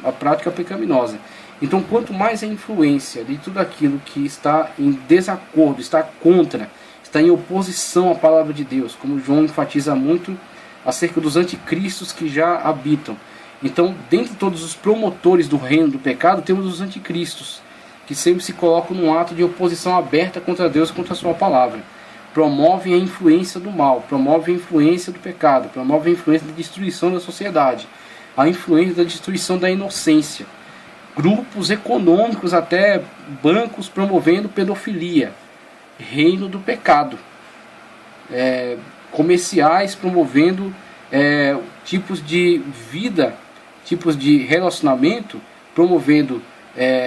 a prática pecaminosa. Então, quanto mais a influência de tudo aquilo que está em desacordo, está contra, está em oposição à palavra de Deus, como João enfatiza muito acerca dos anticristos que já habitam. Então, dentre todos os promotores do reino do pecado, temos os anticristos, que sempre se colocam num ato de oposição aberta contra Deus e contra a sua palavra. Promovem a influência do mal, promovem a influência do pecado, promovem a influência da destruição da sociedade, a influência da destruição da inocência. Grupos econômicos, até bancos promovendo pedofilia, reino do pecado. Comerciais promovendo tipos de vida, tipos de relacionamento, promovendo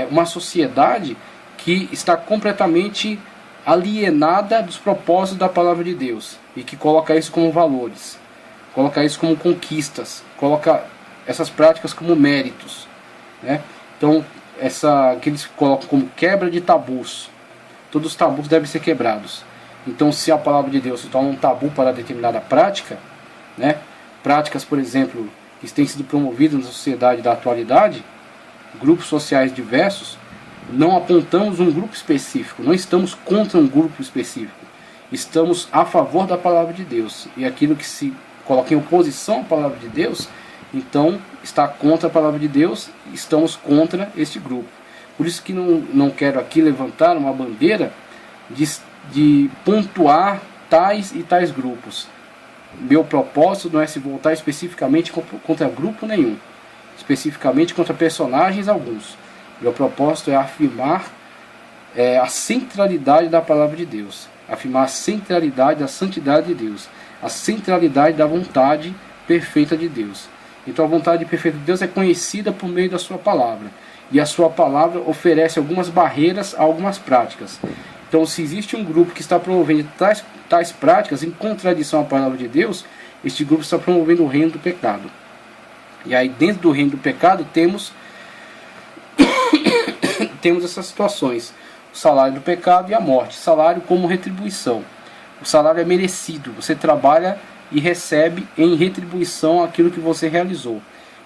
uma sociedade que está completamente alienada dos propósitos da palavra de Deus e que coloca isso como valores, coloca isso como conquistas, coloca essas práticas como méritos, né? Então, que eles colocam como quebra de tabus. Todos os tabus devem ser quebrados. Então, se a palavra de Deus se torna um tabu para determinada prática, né? Práticas, por exemplo, que têm sido promovidas na sociedade da atualidade, grupos sociais diversos, não apontamos um grupo específico, não estamos contra um grupo específico, estamos a favor da palavra de Deus, e aquilo que se coloca em oposição à palavra de Deus, então está contra a palavra de Deus, estamos contra este grupo. Por isso que não quero aqui levantar uma bandeira de pontuar tais e tais grupos. Meu propósito não é se voltar especificamente contra grupo nenhum, especificamente contra personagens alguns. Meu propósito é afirmar a centralidade da palavra de Deus, afirmar a centralidade da santidade de Deus, a centralidade da vontade perfeita de Deus. Então a vontade perfeita de Deus é conhecida por meio da sua palavra, e a sua palavra oferece algumas barreiras a algumas práticas. Então, se existe um grupo que está promovendo tais práticas em contradição à palavra de Deus, este grupo está promovendo o reino do pecado. E aí, dentro do reino do pecado, temos essas situações: o salário do pecado e a morte. Salário como retribuição. O salário é merecido. Você trabalha e recebe em retribuição aquilo que você realizou.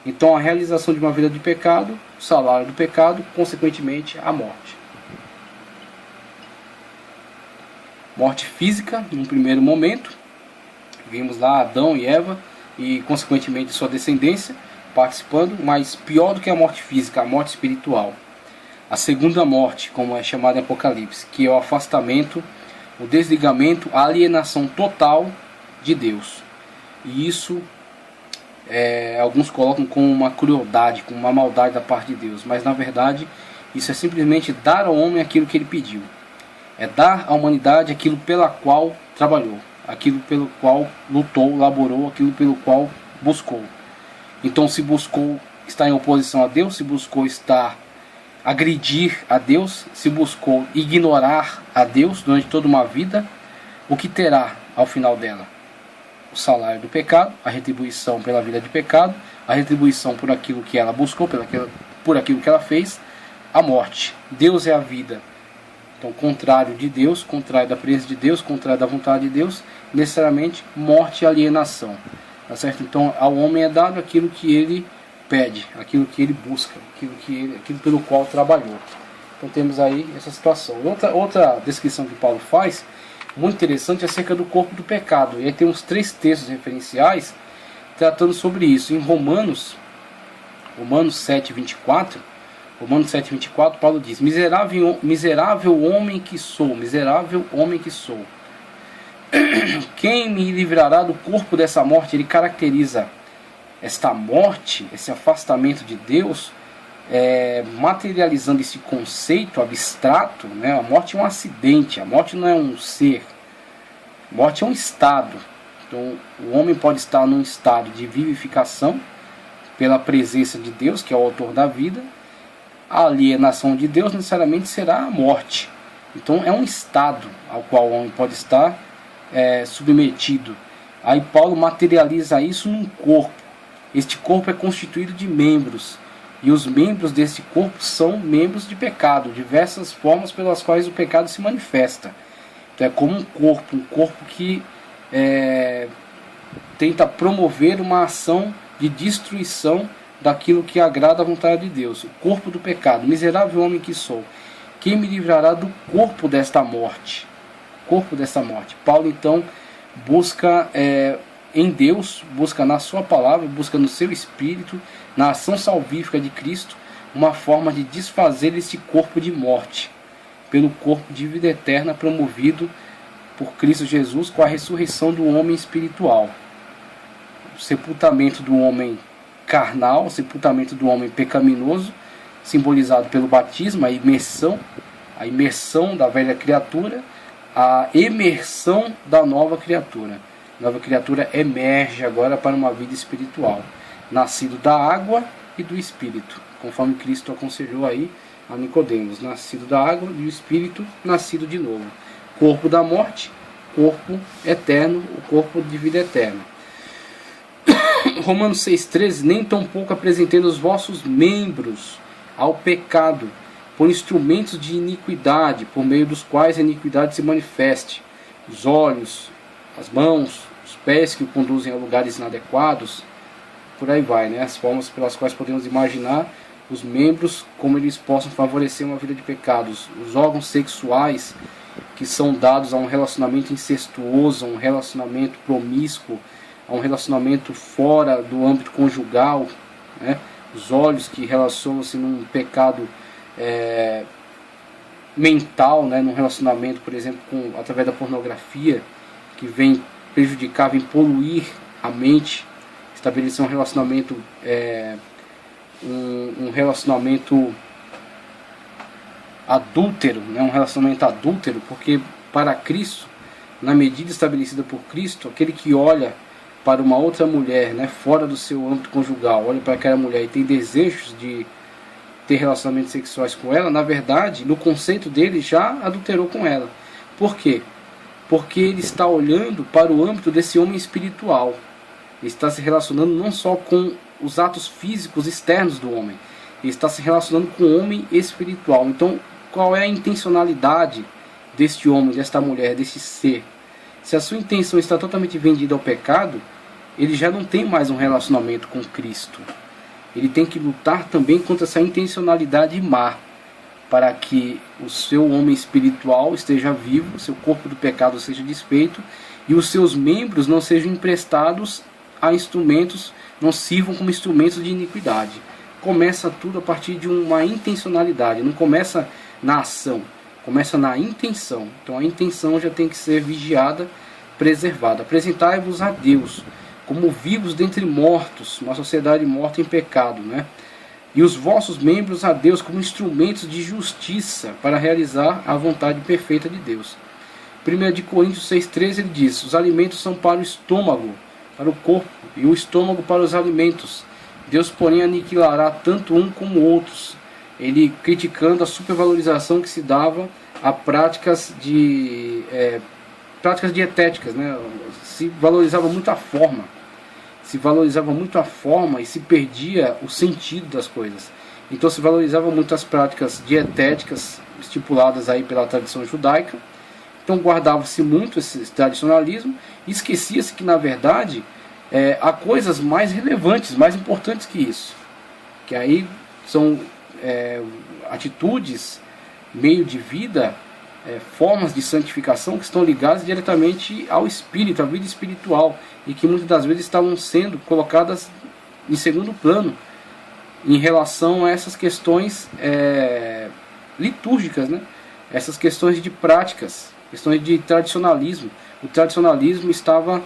Então, a realização de uma vida de pecado, o salário do pecado, consequentemente, a morte. Morte física, num primeiro momento. Vimos lá Adão e Eva e, consequentemente, sua descendência participando, mas pior do que a morte física, a morte espiritual. A segunda morte, como é chamada em Apocalipse, que é o afastamento, o desligamento, a alienação total de Deus. E isso alguns colocam como uma crueldade, como uma maldade da parte de Deus, mas na verdade isso é simplesmente dar ao homem aquilo que ele pediu. É dar à humanidade aquilo pela qual trabalhou, aquilo pelo qual lutou, laborou, aquilo pelo qual buscou. Então, se buscou estar em oposição a Deus, se buscou agredir a Deus, se buscou ignorar a Deus durante toda uma vida, o que terá ao final dela? O salário do pecado, a retribuição pela vida de pecado, a retribuição por aquilo que ela buscou, por aquilo que ela fez, a morte. Deus é a vida. Então, contrário de Deus, contrário da presença de Deus, contrário da vontade de Deus, necessariamente morte e alienação. Tá certo? Então, ao homem é dado aquilo que ele pede, aquilo que ele busca, aquilo pelo qual trabalhou. Então, temos aí essa situação. Outra descrição que Paulo faz, muito interessante, acerca do corpo do pecado. E aí temos 3 textos referenciais tratando sobre isso. Em Romanos 7:24, Paulo diz: miserável homem que sou, quem me livrará do corpo dessa morte? Ele caracteriza esta morte, esse afastamento de Deus, materializando esse conceito abstrato, né? A morte é um acidente, a morte não é um ser, a morte é um estado. Então, o homem pode estar num estado de vivificação pela presença de Deus, que é o autor da vida. A alienação de Deus necessariamente será a morte. Então, é um estado ao qual o homem pode estar submetido. Aí Paulo materializa isso num corpo. Este corpo é constituído de membros, e os membros desse corpo são membros de pecado, diversas formas pelas quais o pecado se manifesta. Então é como um corpo que tenta promover uma ação de destruição daquilo que agrada à vontade de Deus. O corpo do pecado. Miserável homem que sou, quem me livrará do corpo desta morte? Corpo desta morte. Paulo então busca em Deus, busca na sua palavra, busca no seu espírito, na ação salvífica de Cristo, uma forma de desfazer esse corpo de morte pelo corpo de vida eterna promovido por Cristo Jesus com a ressurreição do homem espiritual. O sepultamento do homem carnal, o sepultamento do homem pecaminoso, simbolizado pelo batismo, a imersão da velha criatura, a emersão da nova criatura. A nova criatura emerge agora para uma vida espiritual, nascido da água e do Espírito, conforme Cristo aconselhou aí a Nicodemos, nascido da água e do Espírito, nascido de novo. Corpo da morte, corpo eterno, o corpo de vida eterna. Romanos 6,13, nem tampouco apresentei os vossos membros ao pecado, por instrumentos de iniquidade, por meio dos quais a iniquidade se manifeste, os olhos, as mãos, os pés que o conduzem a lugares inadequados, por aí vai, né? As formas pelas quais podemos imaginar os membros, como eles possam favorecer uma vida de pecados, os órgãos sexuais que são dados a um relacionamento incestuoso, a um relacionamento promíscuo, a um relacionamento fora do âmbito conjugal, né? Os olhos que relacionam-se num pecado mental, né? Num relacionamento, por exemplo, através da pornografia, que vem prejudicar, vem poluir a mente, estabelecer um relacionamento um relacionamento adúltero, né? Um relacionamento adúltero, porque para Cristo, na medida estabelecida por Cristo, aquele que olha para uma outra mulher, né, fora do seu âmbito conjugal, olha para aquela mulher e tem desejos de ter relacionamentos sexuais com ela, na verdade, no conceito dele, já adulterou com ela. Por quê? Porque ele está olhando para o âmbito desse homem espiritual. Ele está se relacionando não só com os atos físicos externos do homem, ele está se relacionando com o homem espiritual. Então, qual é a intencionalidade deste homem, desta mulher, deste ser? Se a sua intenção está totalmente vendida ao pecado, ele já não tem mais um relacionamento com Cristo. Ele tem que lutar também contra essa intencionalidade má, para que o seu homem espiritual esteja vivo, o seu corpo do pecado seja desfeito, e os seus membros não sejam emprestados a instrumentos, não sirvam como instrumentos de iniquidade. Começa tudo a partir de uma intencionalidade, não começa na ação, começa na intenção. Então a intenção já tem que ser vigiada, preservada. Apresentai-vos a Deus como vivos dentre mortos, uma sociedade morta em pecado, né? E os vossos membros a Deus como instrumentos de justiça para realizar a vontade perfeita de Deus. 1 Coríntios 6,13 ele diz: os alimentos são para o estômago, para o corpo, e o estômago para os alimentos. Deus, porém, aniquilará tanto um como outros. Ele criticando a supervalorização que se dava a práticas dietéticas, né? Se valorizava muito a forma. E se perdia o sentido das coisas. Então se valorizava muito as práticas dietéticas estipuladas aí pela tradição judaica. Então guardava-se muito esse tradicionalismo e esquecia-se que na verdade há coisas mais relevantes, mais importantes que isso. Que aí são atitudes, meio de vida, formas de santificação que estão ligadas diretamente ao espírito, à vida espiritual, e que muitas das vezes estavam sendo colocadas em segundo plano em relação a essas questões litúrgicas, né? Essas questões de práticas, questões de tradicionalismo. O tradicionalismo estava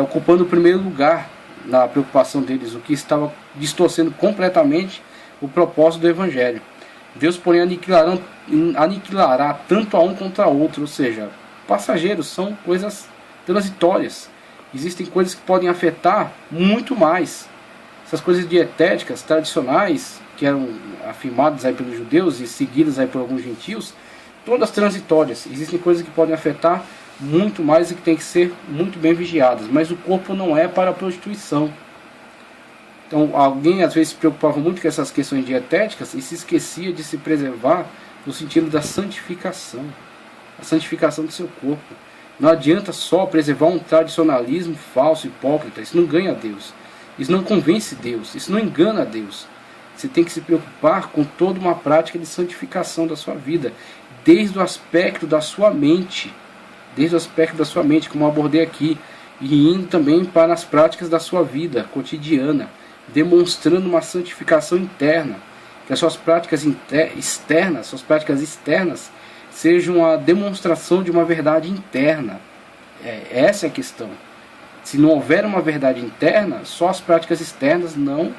ocupando o primeiro lugar na preocupação deles, o que estava distorcendo completamente o propósito do Evangelho. Deus, porém, aniquilará tanto a um contra a outro, ou seja, passageiros, são coisas transitórias. Existem coisas que podem afetar muito mais. Essas coisas dietéticas tradicionais, que eram afirmadas aí pelos judeus e seguidas aí por alguns gentios, todas transitórias. Existem coisas que podem afetar muito mais e que têm que ser muito bem vigiadas. Mas o corpo não é para a prostituição. Então alguém às vezes se preocupava muito com essas questões dietéticas e se esquecia de se preservar no sentido da santificação. A santificação do seu corpo. Não adianta só preservar um tradicionalismo falso, hipócrita. Isso não ganha a Deus. Isso não convence Deus, isso não engana Deus. Você tem que se preocupar com toda uma prática de santificação da sua vida, desde o aspecto da sua mente, como eu abordei aqui, e indo também para as práticas da sua vida cotidiana, demonstrando uma santificação interna, que as suas práticas externas, sejam a demonstração de uma verdade interna. Essa é a questão. Se não houver uma verdade interna, só as práticas externas não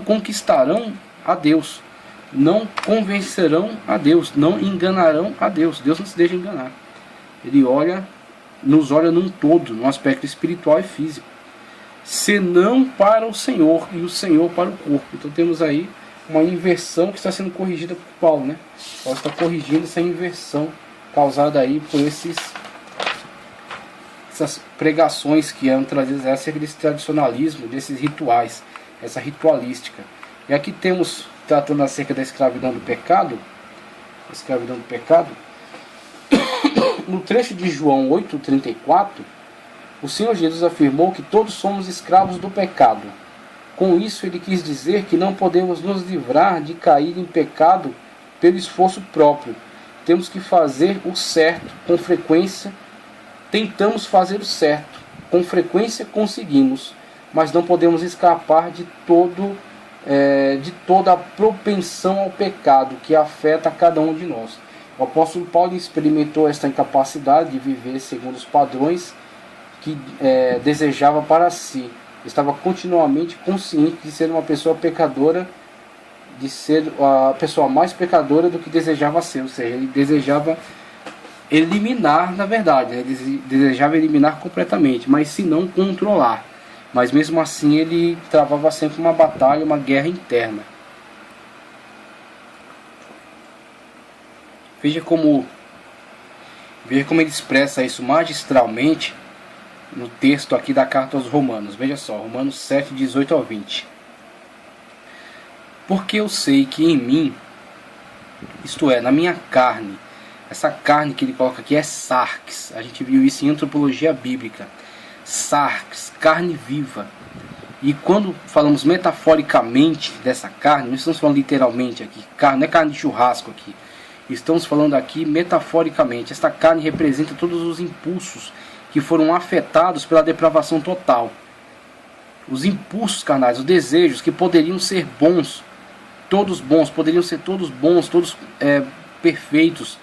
conquistarão a Deus, não convencerão a Deus, não enganarão a Deus. Deus não se deixa enganar. Ele nos olha num todo, num aspecto espiritual e físico, senão para o Senhor e o Senhor para o corpo. Então temos aí uma inversão que está sendo corrigida por Paulo, né? Paulo está corrigindo essa inversão causada aí por essas pregações que eram trazidas acerca desse tradicionalismo, desses rituais, essa ritualística. E aqui temos, tratando acerca da escravidão do pecado, no trecho de João 8,34, o Senhor Jesus afirmou que todos somos escravos do pecado. Com isso ele quis dizer que não podemos nos livrar de cair em pecado pelo esforço próprio. Temos que fazer o certo com frequência. Tentamos fazer o certo, com frequência conseguimos, mas não podemos escapar de toda a propensão ao pecado que afeta cada um de nós. O apóstolo Paulo experimentou esta incapacidade de viver segundo os padrões que desejava para si. Estava continuamente consciente de ser uma pessoa pecadora, de ser a pessoa mais pecadora do que desejava ser. Ou seja, ele desejava eliminar, na verdade, né? Ele desejava eliminar completamente, mas se não controlar. Mas mesmo assim ele travava sempre uma batalha, uma guerra interna. Veja como ele expressa isso magistralmente no texto aqui da carta aos Romanos. Veja só, Romanos 7, 18 ao 20. Porque eu sei que em mim, isto é, na minha carne, essa carne que ele coloca aqui é sarx. A gente viu isso em antropologia bíblica. Sarx, carne viva. E quando falamos metaforicamente dessa carne, não estamos falando literalmente aqui. Não é carne de churrasco aqui. Estamos falando aqui metaforicamente. Esta carne representa todos os impulsos que foram afetados pela depravação total. Os impulsos carnais, os desejos que poderiam ser bons, poderiam ser todos bons, todos perfeitos,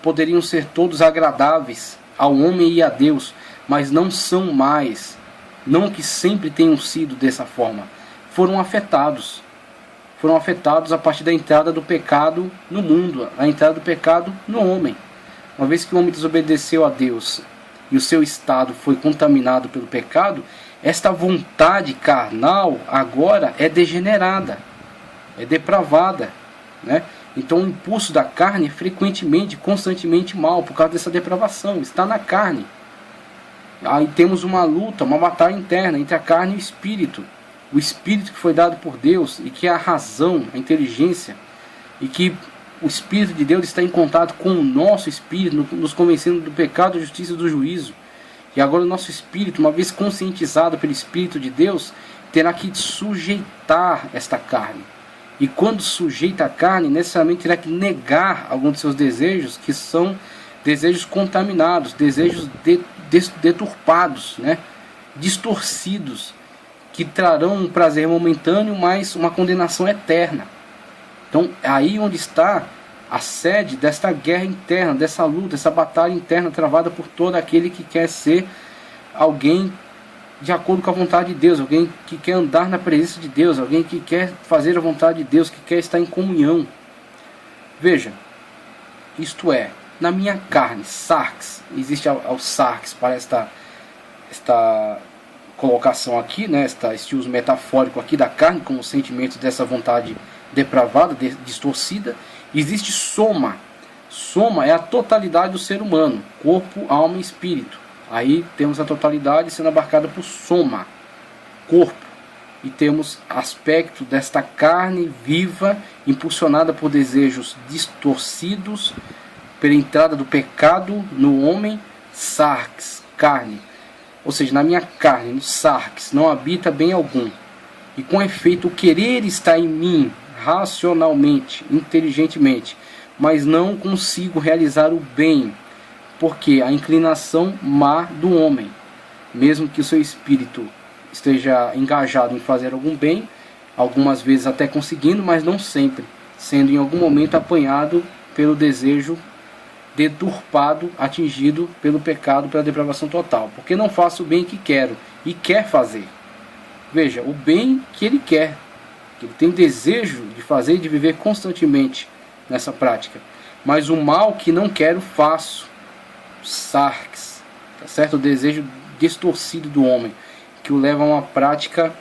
poderiam ser todos agradáveis ao homem e a Deus, mas não são mais, não que sempre tenham sido dessa forma, foram afetados a partir da entrada do pecado no mundo, a entrada do pecado no homem. Uma vez que o homem desobedeceu a Deus e o seu estado foi contaminado pelo pecado, esta vontade carnal agora é degenerada, é depravada, né? Então o impulso da carne é frequentemente, constantemente mal, por causa dessa depravação, está na carne. Aí temos uma luta, uma batalha interna entre a carne e o espírito que foi dado por Deus, e que é a razão, a inteligência, e que o Espírito de Deus está em contato com o nosso espírito, nos convencendo do pecado, da justiça e do juízo. E agora o nosso espírito, uma vez conscientizado pelo Espírito de Deus, terá que sujeitar esta carne. E quando sujeita a carne, necessariamente terá que negar alguns de seus desejos, que são desejos contaminados, desejos deturpados, né? Distorcidos, que trarão um prazer momentâneo, mas uma condenação eterna. Então, aí onde está a sede desta guerra interna, dessa luta, dessa batalha interna travada por todo aquele que quer ser alguém de acordo com a vontade de Deus, alguém que quer andar na presença de Deus, alguém que quer fazer a vontade de Deus, que quer estar em comunhão. Veja, isto é, na minha carne, sarx, existe ao sarx para esta colocação aqui, né, este uso metafórico aqui da carne, como sentimento dessa vontade depravada, distorcida. Existe soma. Soma é a totalidade do ser humano, corpo, alma e espírito. Aí temos a totalidade sendo abarcada por soma, corpo. E temos aspecto desta carne viva, impulsionada por desejos distorcidos, pela entrada do pecado no homem, sarx, carne. ou seja, na minha carne, no sarx, não habita bem algum. E com efeito o querer está em mim, racionalmente, inteligentemente, mas não consigo realizar o bem, porque a inclinação má do homem, mesmo que o seu espírito esteja engajado em fazer algum bem, algumas vezes até conseguindo, mas não sempre, sendo em algum momento apanhado pelo desejo deturpado, atingido pelo pecado, pela depravação total, porque não faço o bem que quero e quer fazer. Veja, o bem que ele quer, que ele tem desejo de fazer e de viver constantemente nessa prática, mas o mal que não quero faço, sarx, tá certo? O desejo distorcido do homem, que o leva a uma prática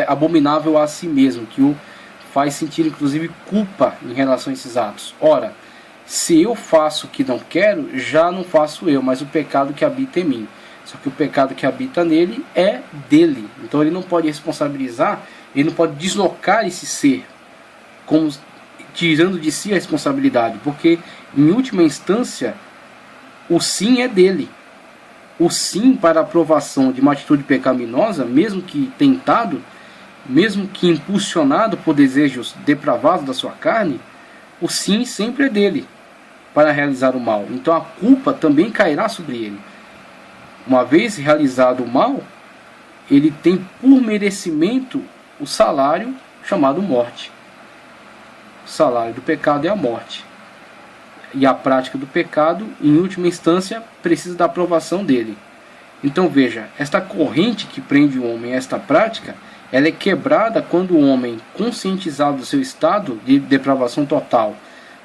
abominável a si mesmo, que o faz sentir inclusive culpa em relação a esses atos. Ora, se eu faço o que não quero, já não faço eu, mas o pecado que habita em mim. Só que o pecado que habita nele é dele. Então ele não pode responsabilizar, ele não pode deslocar esse ser, como tirando de si a responsabilidade, porque em última instância o sim é dele. O sim para a aprovação de uma atitude pecaminosa, mesmo que tentado, mesmo que impulsionado por desejos depravados da sua carne, o sim sempre é dele para realizar o mal. Então a culpa também cairá sobre ele. Uma vez realizado o mal, ele tem por merecimento o salário chamado morte. O salário do pecado é a morte. E a prática do pecado, em última instância, precisa da aprovação dele. Então veja, esta corrente que prende o homem a esta prática, ela é quebrada quando o homem, conscientizado do seu estado de depravação total,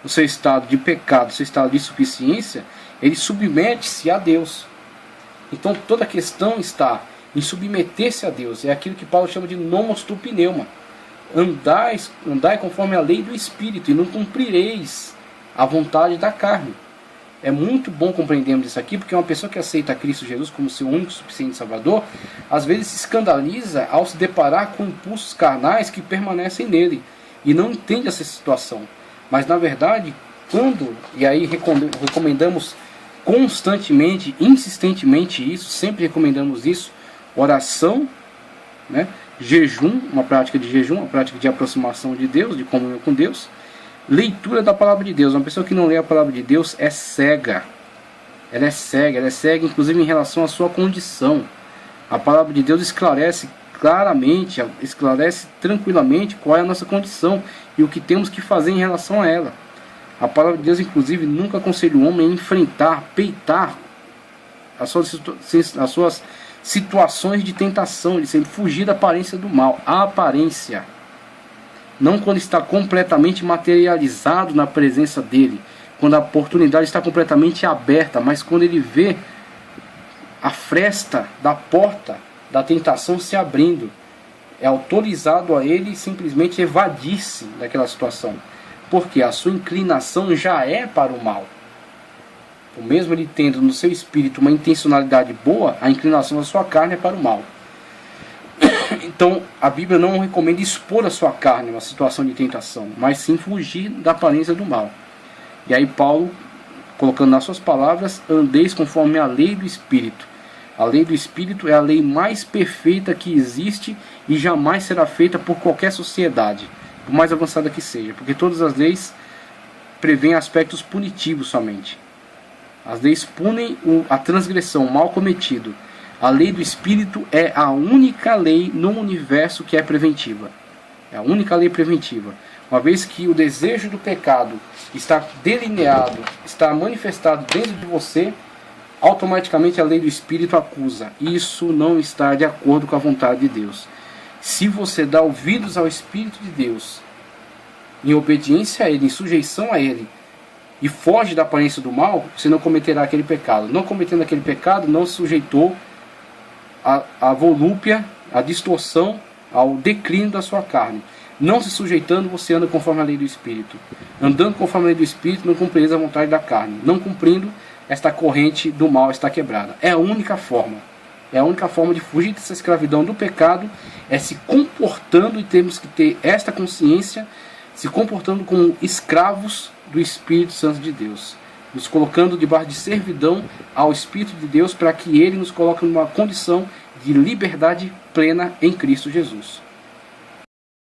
do seu estado de pecado, do seu estado de insuficiência, ele submete-se a Deus. Então toda a questão está em submeter-se a Deus. É aquilo que Paulo chama de nomos tu pneuma. Andai conforme a lei do Espírito e não cumprireis a vontade da carne. É muito bom compreendermos isso aqui, porque uma pessoa que aceita Cristo Jesus como seu único suficiente Salvador, às vezes se escandaliza ao se deparar com impulsos carnais que permanecem nele e não entende essa situação. Mas na verdade, e aí recomendamos constantemente, insistentemente isso, sempre recomendamos isso, oração, né? Jejum, uma prática de jejum, uma prática de aproximação de Deus, de comunhão com Deus, leitura da palavra de Deus. Uma pessoa que não lê a palavra de Deus é cega. Ela é cega inclusive em relação à sua condição. A palavra de Deus esclarece claramente, esclarece tranquilamente qual é a nossa condição e o que temos que fazer em relação a ela. A palavra de Deus, inclusive, nunca aconselha o homem a enfrentar, peitar as suas situações de tentação, de sempre fugir da aparência do mal. A aparência. Não quando está completamente materializado na presença dele, quando a oportunidade está completamente aberta, mas quando ele vê a fresta da porta da tentação se abrindo, é autorizado a ele simplesmente evadir-se daquela situação, porque a sua inclinação já é para o mal. O mesmo ele tendo no seu espírito uma intencionalidade boa, a inclinação da sua carne é para o mal. Então a Bíblia não recomenda expor a sua carne numa situação de tentação, mas sim fugir da aparência do mal. E aí Paulo, colocando nas suas palavras, andeis conforme a lei do Espírito. A lei do Espírito é a lei mais perfeita que existe e jamais será feita por qualquer sociedade, por mais avançada que seja, porque todas as leis prevêem aspectos punitivos somente. As leis punem a transgressão, o mal cometido. A lei do Espírito é a única lei no universo que é preventiva. É a única lei preventiva. Uma vez que o desejo do pecado está delineado, está manifestado dentro de você, automaticamente a lei do Espírito acusa. Isso não está de acordo com a vontade de Deus. Se você dá ouvidos ao Espírito de Deus, em obediência a Ele, em sujeição a Ele, e foge da aparência do mal, você não cometerá aquele pecado. Não cometendo aquele pecado, não se sujeitou à volúpia, à distorção, ao declínio da sua carne. Não se sujeitando, você anda conforme a lei do Espírito. Andando conforme a lei do Espírito, não cumprireis a vontade da carne. Não cumprindo, esta corrente do mal está quebrada. É a única forma. É a única forma de fugir dessa escravidão do pecado, é se comportando, e temos que ter esta consciência, se comportando como escravos do Espírito Santo de Deus. nos colocando debaixo de servidão ao Espírito de Deus, para que Ele nos coloque numa condição de liberdade plena em Cristo Jesus.